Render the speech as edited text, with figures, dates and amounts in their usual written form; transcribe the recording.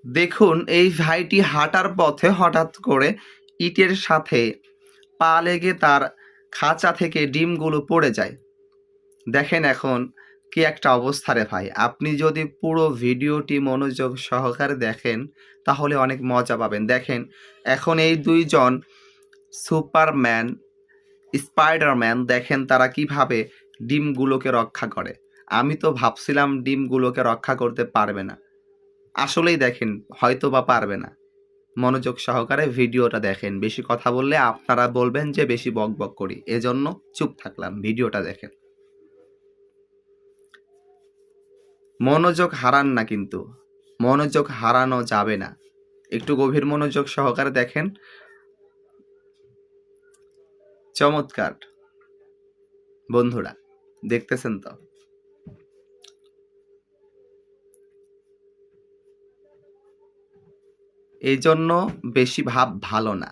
দেখুন এই ভাইটি হাঁটার পথে হঠাৎ করে ইটের সাথে পা লেগে তার খাঁচা থেকে ডিমগুলো পড়ে যায়। দেখেন এখন কি একটা অবস্থা রে ভাই! আপনি যদি পুরো ভিডিওটি মনোযোগ সহকারে দেখেন তাহলে অনেক মজা পাবেন। দেখেন এখন এই ২ জন সুপারম্যান, স্পাইডারম্যান দেখেন তারা কিভাবে ডিমগুলোকে রক্ষা করে। আমি তো ভাবছিলাম ডিমগুলোকে রক্ষা করতে পারবে না। আসলেই দেখেন হয়তোবা পারবে না। মনোযোগ সহকারে ভিডিওটা দেখেন। বেশি কথা বললে আপনারা বলবেন যে বেশি বকবক করি। এজন্য চুপ থাকলাম। ভিডিওটা দেখেন। মনোযোগ হারান না কিন্তু। মনোযোগ হারানো যাবে না। একটু গভীর মনোযোগ সহকারে দেখেন। চমৎকার! বন্ধুরা দেখতেছেন তো? এইজন্য বেশি ভাব ভালো না।